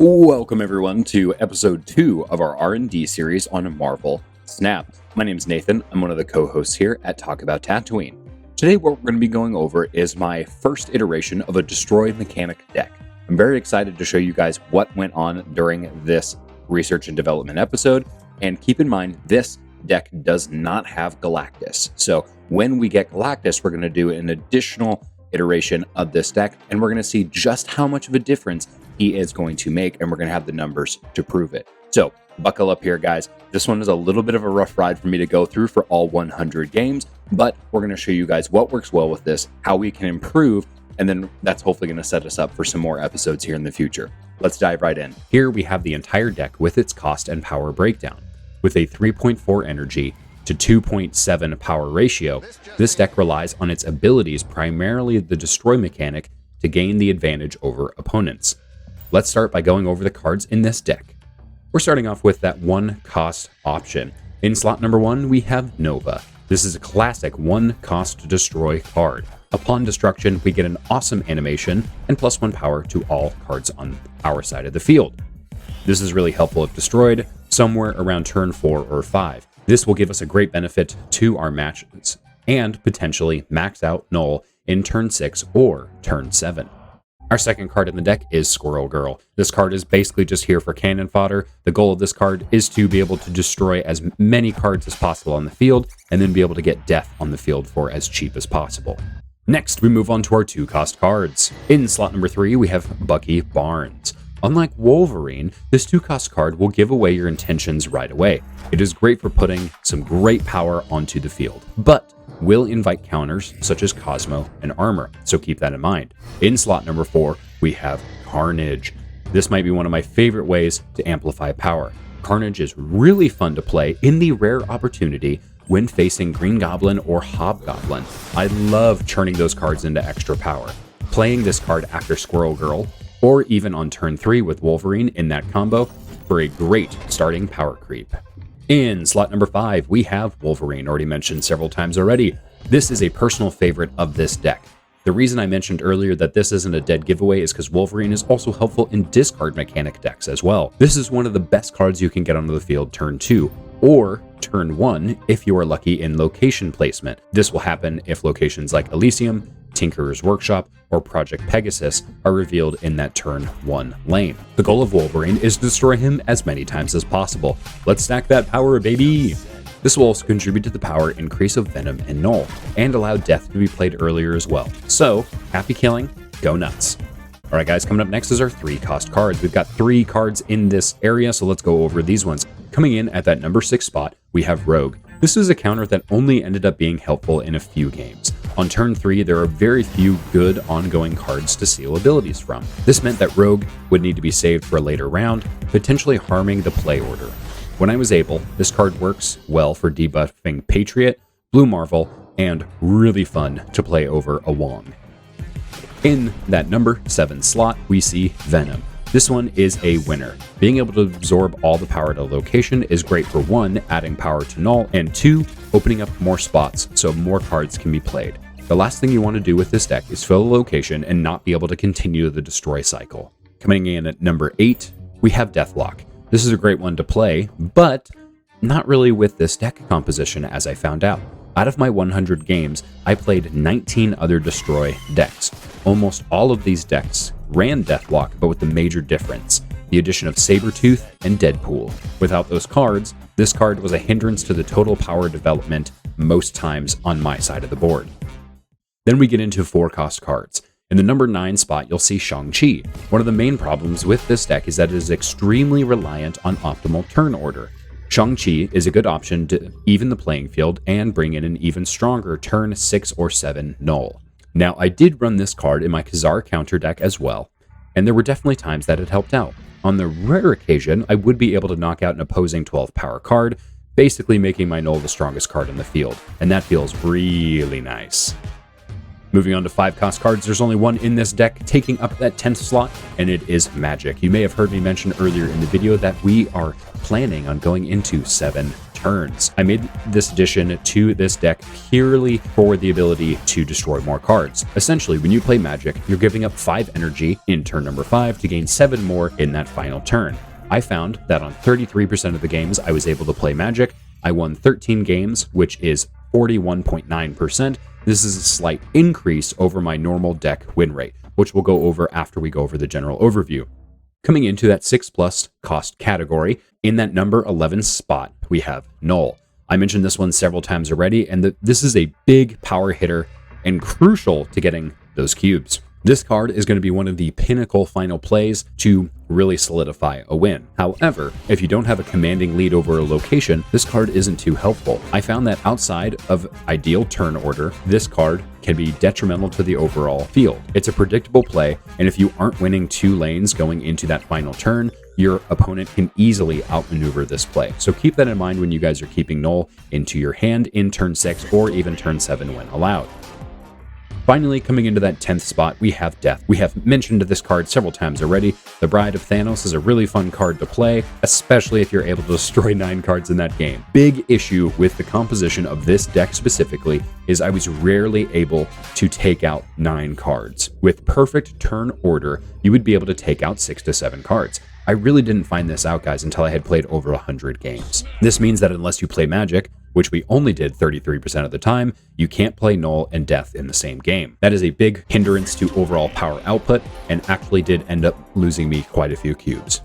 Welcome everyone to episode 2 of our R&D series on Marvel Snap. My name is Nathan. I'm one of the co-hosts here at Talk About Tatooine. Today what we're going to be going over is my first iteration of a Destroy Mechanic deck. I'm very excited to show you guys what went on during this research and development episode, and keep in mind this deck does not have Galactus. So when we get Galactus, we're going to do an additional iteration of this deck, and we're going to see just how much of a difference he is going to make, and we're going to have the numbers to prove it. So buckle up here, guys. This one is a little bit of a rough ride for me to go through for all 100 games, but we're going to show you guys what works well with this, how we can improve, and then that's hopefully going to set us up for some more episodes here in the future. Let's dive right in. Here we have the entire deck with its cost and power breakdown. With a 3.4 energy to 2.7 power ratio, this deck relies on its abilities, primarily the Destroy mechanic, to gain the advantage over opponents. Let's start by going over the cards in this deck. We're starting off with that one cost option. In slot number 1, we have Nova. This is a classic 1 cost destroy card. Upon destruction, we get an awesome animation and +1 power to all cards on our side of the field. This is really helpful if destroyed somewhere around turn 4 or 5. This will give us a great benefit to our matches and potentially max out Null in turn 6 or turn 7. Our second card in the deck is Squirrel Girl. This card is basically just here for cannon fodder. The goal of this card is to be able to destroy as many cards as possible on the field, and then be able to get death on the field for as cheap as possible. Next, we move on to our 2-cost cards. In slot number 3, we have Bucky Barnes. Unlike Wolverine, this 2-cost card will give away your intentions right away. It is great for putting some great power onto the field, but will invite counters such as Cosmo and Armor, so keep that in mind. In slot number 4, we have Carnage. This might be one of my favorite ways to amplify power. Carnage is really fun to play in the rare opportunity when facing Green Goblin or Hobgoblin. I love churning those cards into extra power. Playing this card after Squirrel Girl, or even on turn 3 with Wolverine in that combo, for a great starting power creep. In slot number 5, we have Wolverine, already mentioned several times already. This is a personal favorite of this deck. The reason I mentioned earlier that this isn't a dead giveaway is because Wolverine is also helpful in discard mechanic decks as well. This is one of the best cards you can get onto the field turn 2, or turn 1 if you are lucky in location placement. This will happen if locations like Elysium, Tinkerer's Workshop, or Project Pegasus are revealed in that turn 1 lane. The goal of Wolverine is to destroy him as many times as possible. Let's stack that power, baby! This will also contribute to the power increase of Venom and Null, and allow Death to be played earlier as well. So, happy killing, go nuts. Alright guys, coming up next is our 3-cost cards. We've got 3 cards in this area, so let's go over these ones. Coming in at that number 6 spot, we have Rogue. This is a counter that only ended up being helpful in a few games. On turn 3, there are very few good ongoing cards to seal abilities from. This meant that Rogue would need to be saved for a later round, potentially harming the play order. When I was able, this card works well for debuffing Patriot, Blue Marvel, and really fun to play over a Wong. In that number 7 slot, we see Venom. This one is a winner. Being able to absorb all the power at a location is great for 1, adding power to Null, and 2, opening up more spots so more cards can be played. The last thing you want to do with this deck is fill a location and not be able to continue the destroy cycle. Coming in at number 8, we have Deathlock. This is a great one to play, but not really with this deck composition, as I found out. Out of my 100 games, I played 19 other destroy decks. Almost all of these decks ran Deathlock, but with the major difference: the addition of Sabretooth and Deadpool. Without those cards, this card was a hindrance to the total power development most times on my side of the board. Then we get into 4-cost cards. In the number 9 spot, you'll see Shang-Chi. One of the main problems with this deck is that it is extremely reliant on optimal turn order. Shang-Chi is a good option to even the playing field and bring in an even stronger turn 6 or 7 Null. Now, I did run this card in my Khazar counter deck as well, and there were definitely times that it helped out. On the rare occasion, I would be able to knock out an opposing 12 power card, basically making my Null the strongest card in the field, and that feels really nice. Moving on to 5-cost cards, there's only one in this deck taking up that 10th slot, and it is Magic. You may have heard me mention earlier in the video that we are planning on going into 7 turns. I made this addition to this deck purely for the ability to destroy more cards. Essentially, when you play Magic, you're giving up 5 energy in turn number 5 to gain 7 more in that final turn. I found that on 33% of the games I was able to play Magic, I won 13 games, which is 41.9%. This is a slight increase over my normal deck win rate, which we'll go over after we go over the general overview. Coming into that 6+ cost category, in that number 11 spot, we have Null. I mentioned this one several times already, and this is a big power hitter and crucial to getting those cubes. This card is going to be one of the pinnacle final plays to really solidify a win. However, if you don't have a commanding lead over a location, this card isn't too helpful. I found that outside of ideal turn order, this card can be detrimental to the overall field. It's a predictable play, and if you aren't winning 2 lanes going into that final turn, your opponent can easily outmaneuver this play. So keep that in mind when you guys are keeping Null into your hand in turn 6 or even turn 7 when allowed. Finally, coming into that 10th spot, we have Death. We have mentioned this card several times already. The Bride of Thanos is a really fun card to play, especially if you're able to destroy 9 cards in that game. Big issue with the composition of this deck specifically is I was rarely able to take out 9 cards. With perfect turn order, you would be able to take out 6 to 7 cards. I really didn't find this out, guys, until I had played over 100 games. This means that unless you play Magic, which we only did 33% of the time, you can't play Null and Death in the same game. That is a big hindrance to overall power output and actually did end up losing me quite a few cubes.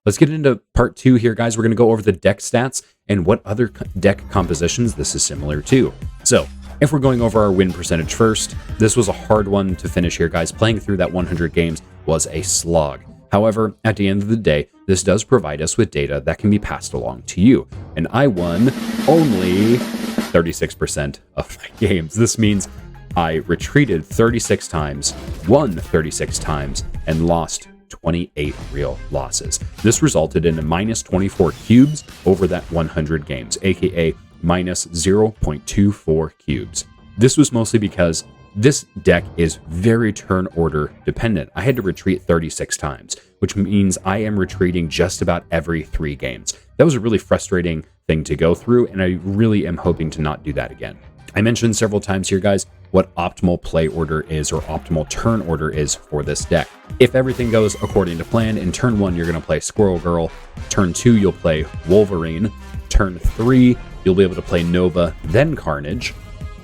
Let's get into part 2 here, guys. We're going to go over the deck stats and what other deck compositions this is similar to. So, if we're going over our win percentage first, this was a hard one to finish here, guys. Playing through that 100 games was a slog. However, at the end of the day, this does provide us with data that can be passed along to you. And I won only 36% of my games. This means I retreated 36 times, won 36 times, and lost 28 real losses. This resulted in a minus 24 cubes over that 100 games, aka minus 0.24 cubes. This was mostly because this deck is very turn order dependent. I had to retreat 36 times, which means I am retreating just about every 3 games. That was a really frustrating thing to go through, and I really am hoping to not do that again. I mentioned several times here, guys, what optimal play order is or optimal turn order is for this deck. If everything goes according to plan, in turn 1, you're going to play Squirrel Girl. Turn 2, you'll play Wolverine. Turn 3, you'll be able to play Nova, then Carnage,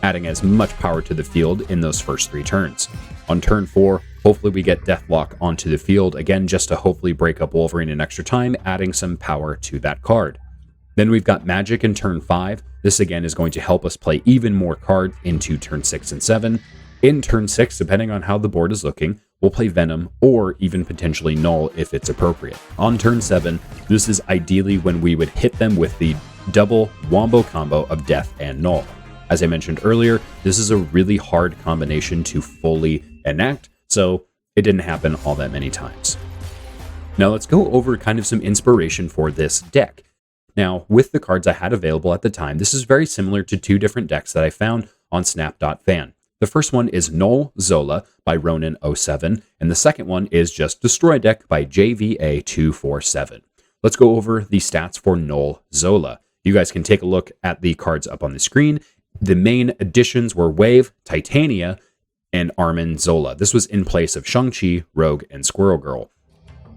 adding as much power to the field in those first 3 turns. On turn 4, hopefully we get Deathlock onto the field, again, just to hopefully break up Wolverine in extra time, adding some power to that card. Then we've got Magic in turn 5. This again is going to help us play even more cards into turn 6 and 7. In turn 6, depending on how the board is looking, we'll play Venom or even potentially Null if it's appropriate. On turn 7, this is ideally when we would hit them with the double wombo combo of Death and Null. As I mentioned earlier, this is a really hard combination to fully enact, so it didn't happen all that many times. Now let's go over kind of some inspiration for this deck. Now, with the cards I had available at the time, this is very similar to 2 different decks that I found on snap.fan. The first one is Null Zola by Ronin07, and the second one is just Destroy Deck by JVA247. Let's go over the stats for Null Zola. You guys can take a look at the cards up on the screen. The main additions were Wave, Titania, and Armin Zola. This was in place of Shang-Chi, Rogue, and Squirrel Girl.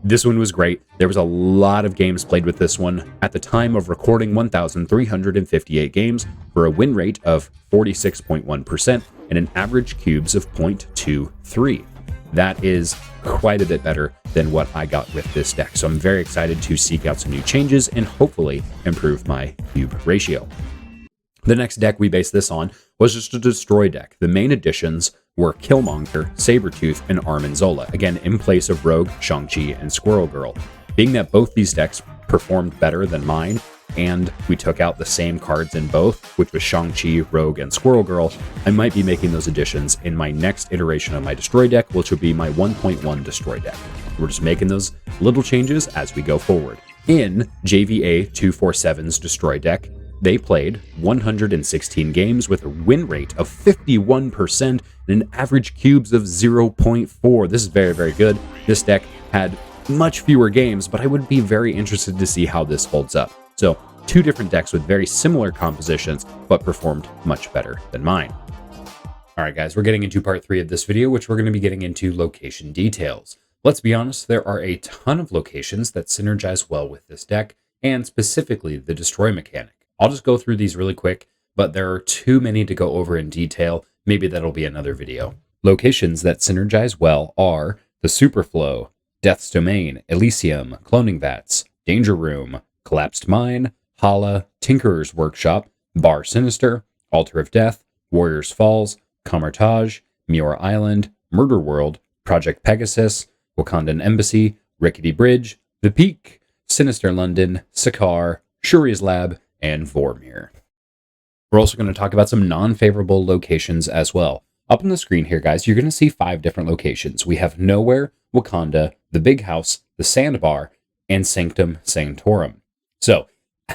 This one was great. There was a lot of games played with this one. At the time of recording, 1,358 games for a win rate of 46.1% and an average cubes of 0.23. That is quite a bit better than what I got with this deck. So I'm very excited to seek out some new changes and hopefully improve my cube ratio. The next deck we based this on was just a Destroy deck. The main additions were Killmonger, Sabretooth, and Armin Zola, again in place of Rogue, Shang-Chi, and Squirrel Girl. Being that both these decks performed better than mine, and we took out the same cards in both, which was Shang-Chi, Rogue, and Squirrel Girl, I might be making those additions in my next iteration of my Destroy deck, which will be my 1.1 Destroy deck. We're just making those little changes as we go forward. In JVA247's Destroy deck, they played 116 games with a win rate of 51% and an average cubes of 0.4. This is very, very good. This deck had much fewer games, but I would be very interested to see how this holds up. So two different decks with very similar compositions, but performed much better than mine. All right, guys, we're getting into part 3 of this video, which we're going to be getting into location details. Let's be honest, there are a ton of locations that synergize well with this deck, and specifically the destroy mechanic. I'll just go through these really quick, but there are too many to go over in detail. Maybe that'll be another video. Locations that synergize well are the Superflow, Death's Domain, Elysium, Cloning Vats, Danger Room, Collapsed Mine, Hala, Tinkerer's Workshop, Bar Sinister, Altar of Death, Warrior's Falls, Camartage, Muir Island, Murder World, Project Pegasus, Wakandan Embassy, Rickety Bridge, The Peak, Sinister London, Sakaar, Shuri's Lab, and Vormir. We're also going to talk about some non-favorable locations as well. Up on the screen here, guys, you're going to see 5 different locations. We have Nowhere, Wakanda, the Big House, the Sandbar, and Sanctum Sanctorum. So,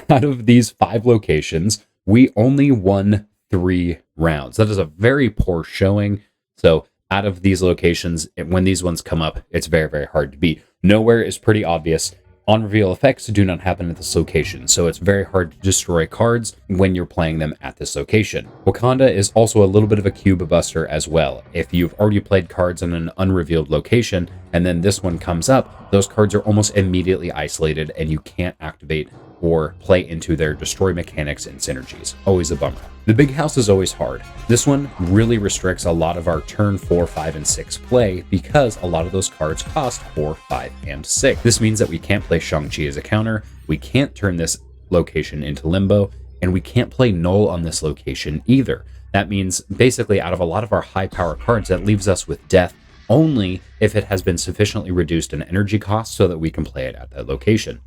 out of these 5 locations, we only won 3 rounds. That is a very poor showing. So, out of these locations, when these ones come up, it's very, very hard to beat. Nowhere is pretty obvious. On-reveal effects do not happen at this location, so it's very hard to destroy cards when you're playing them at this location. Wakanda is also a little bit of a cube buster as well. If you've already played cards in an unrevealed location, and then this one comes up, those cards are almost immediately isolated, and you can't activate or play into their destroy mechanics and synergies. Always a bummer. The Big House is always hard. This one really restricts a lot of our turn 4, 5, and 6 play because a lot of those cards cost 4, 5, and 6. This means that we can't play Shang-Chi as a counter, we can't turn this location into Limbo, and we can't play Null on this location either. That means basically out of a lot of our high power cards, that leaves us with Death only if it has been sufficiently reduced in energy cost so that we can play it at that location.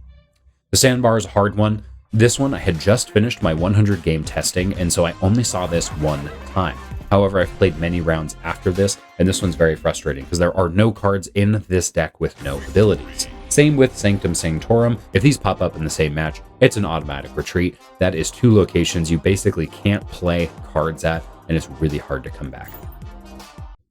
The Sandbar is a hard one. This one, I had just finished my 100 game testing, and so I only saw this one time. However, I've played many rounds after this, and this one's very frustrating because there are no cards in this deck with no abilities. Same with Sanctum Sanctorum. If these pop up in the same match, it's an automatic retreat. That is 2 locations you basically can't play cards at, and it's really hard to come back.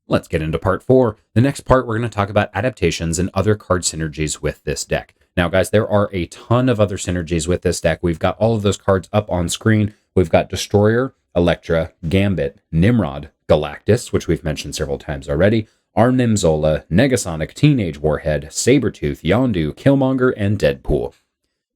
Let's get into part 4. The next part, we're going to talk about adaptations and other card synergies with this deck. Now, guys, there are a ton of other synergies with this deck. We've got all of those cards up on screen. We've got Destroyer, Elektra, Gambit, Nimrod, Galactus, which we've mentioned several times already, Arnim Zola, Negasonic, Teenage Warhead, Sabretooth, Yondu, Killmonger, and Deadpool.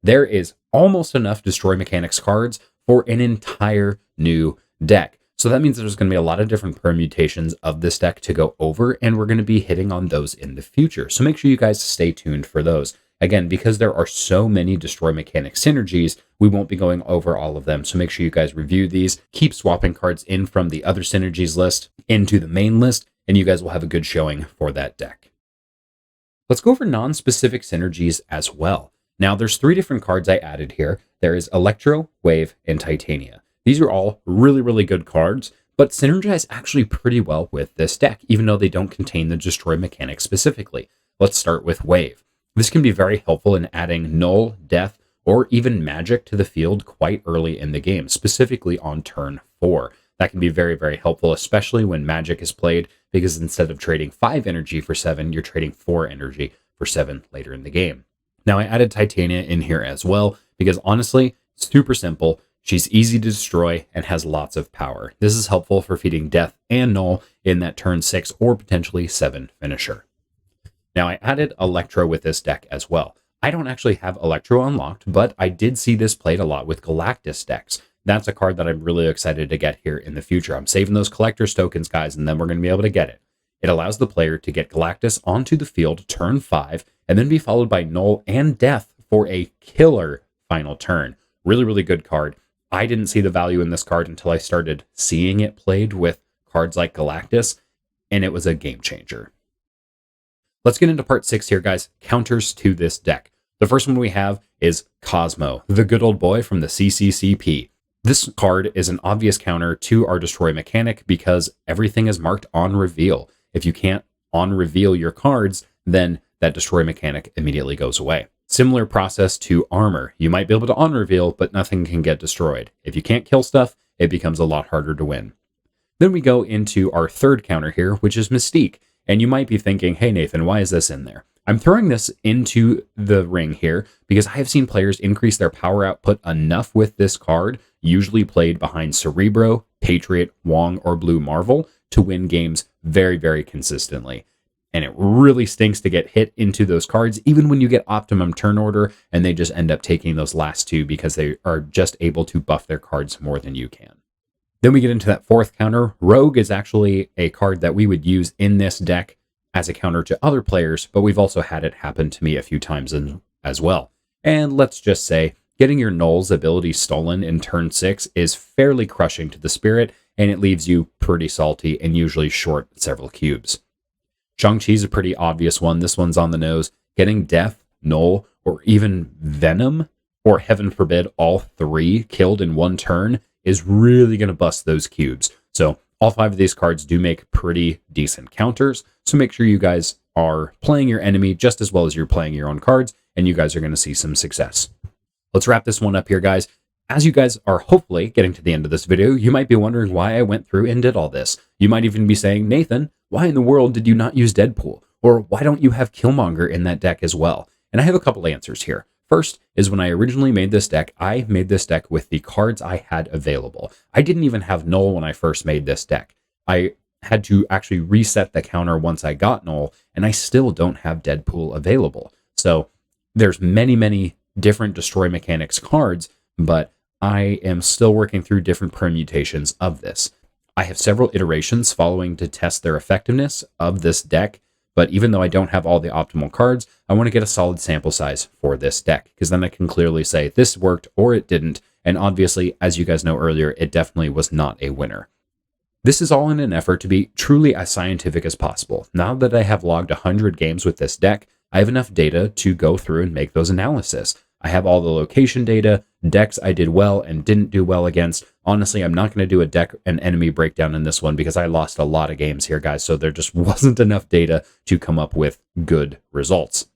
There is almost enough Destroy Mechanics cards for an entire new deck. So that means there's going to be a lot of different permutations of this deck to go over, and we're going to be hitting on those in the future. So make sure you guys stay tuned for those. Again, because there are so many Destroy Mechanic synergies, we won't be going over all of them. So make sure you guys review these, keep swapping cards in from the other synergies list into the main list, and you guys will have a good showing for that deck. Let's go over non-specific synergies as well. Now, there's 3 different cards I added here. There is Electro, Wave, and Titania. These are all really, really good cards, but synergize actually pretty well with this deck, even though they don't contain the Destroy mechanic specifically. Let's start with Wave. This can be very helpful in adding Null, Death, or even Magic to the field quite early in the game, specifically on turn 4. That can be very, very helpful, especially when Magic is played, because instead of trading 5 energy for 7, you're trading 4 energy for 7 later in the game. Now, I added Titania in here as well, because honestly, it's super simple. She's easy to destroy and has lots of power. This is helpful for feeding Death and Null in that turn 6 or potentially 7 finisher. Now, I added Electro with this deck as well. I don't actually have Electro unlocked, but I did see this played a lot with Galactus decks. That's a card that I'm really excited to get here in the future. I'm saving those collector's tokens, guys, and then we're going to be able to get it. It allows the player to get Galactus onto the field turn 5, and then be followed by Null and Death for a killer final turn. Really, really good card. I didn't see the value in this card until I started seeing it played with cards like Galactus, and it was a game changer. Let's get into part 6 here, guys. Counters to this deck. The first one we have is Cosmo, the good old boy from the CCCP. This card is an obvious counter to our Destroy mechanic because everything is marked on reveal. If you can't on reveal your cards, then that Destroy mechanic immediately goes away. Similar process to Armor. You might be able to on reveal, but nothing can get destroyed. If you can't kill stuff, it becomes a lot harder to win. Then we go into our third counter here, which is Mystique. And you might be thinking, hey, Nathan, why is this in there? I'm throwing this into the ring here because I have seen players increase their power output enough with this card, usually played behind Cerebro, Patriot, Wong, or Blue Marvel, to win games very, very consistently. And it really stinks to get hit into those cards, even when you get optimum turn order, and they just end up taking those last two because they are just able to buff their cards more than you can. Then we get into that fourth counter. Rogue is actually a card that we would use in this deck as a counter to other players, but we've also had it happen to me a few times as well. And let's just say, getting your Null's ability stolen in turn 6 is fairly crushing to the spirit, and it leaves you pretty salty and usually short several cubes. Shang-Chi's a pretty obvious one. This one's on the nose. Getting Death, Null, or even Venom, or heaven forbid, all three killed in one turn is really going to bust those cubes. So all 5 of these cards do make pretty decent counters, so make sure you guys are playing your enemy just as well as you're playing your own cards, and you guys are going to see some success. Let's wrap this one up here, guys. As you guys are hopefully getting to the end of this video, you might be wondering why I went through and did all this. You might even be saying, Nathan, why in the world did you not use Deadpool? Or why don't you have Killmonger in that deck as well? And I have a couple answers here. First is when I originally made this deck, I made this deck with the cards I had available. I didn't even have Null when I first made this deck. I had to actually reset the counter once I got Null, and I still don't have Deadpool available. So there's many, many different Destroy Mechanics cards, but I am still working through different permutations of this. I have several iterations following to test their effectiveness of this deck, but even though I don't have all the optimal cards, I want to get a solid sample size for this deck, because then I can clearly say this worked or it didn't, and obviously, as you guys know earlier, it definitely was not a winner. This is all in an effort to be truly as scientific as possible. Now that I have logged 100 games with this deck, I have enough data to go through and make those analysis. I have all the location data, decks I did well and didn't do well against. Honestly, I'm not going to do a deck and enemy breakdown in this one because I lost a lot of games here, guys, so there just wasn't enough data to come up with good results.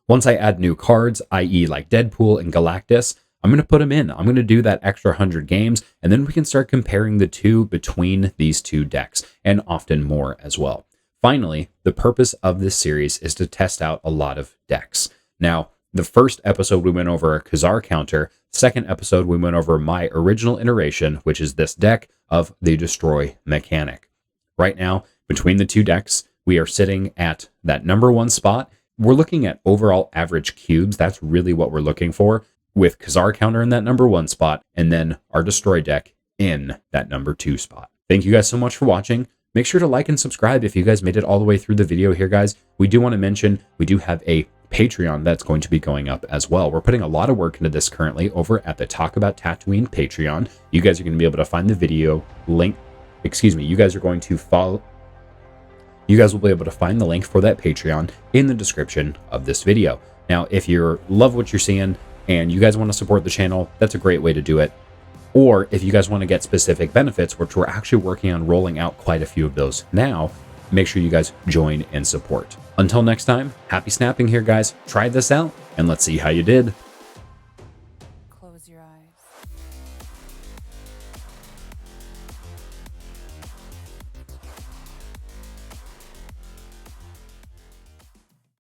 Once I add new cards, i.e. like Deadpool and Galactus, I'm going to put them in. I'm going to do that extra 100 games, and then we can start comparing the two between these two decks, and often more as well. Finally, the purpose of this series is to test out a lot of decks. Now, the first episode we went over a Khazar counter. Second episode we went over my original iteration, which is this deck of the Destroy mechanic. Right now, between the two decks, we are sitting at that number 1 spot. We're looking at overall average cubes. That's really what we're looking for, with Khazar counter in that number 1 spot, and then our Destroy deck in that number 2 spot. Thank you guys so much for watching. Make sure to like and subscribe if you guys made it all the way through the video here, guys. We do want to mention we do have a Patreon that's going to be going up as well. We're putting a lot of work into this currently over at the Talk About Tatooine Patreon. You guys are going to be able to find the video link. You guys are going to follow. You guys will be able to find the link for that Patreon in the description of this video. Now, if you love what you're seeing and you guys want to support the channel, that's a great way to do it. Or if you guys want to get specific benefits, which we're actually working on rolling out quite a few of those now, make sure you guys join and support. Until next time, happy snapping here, guys. Try this out, and let's see how you did.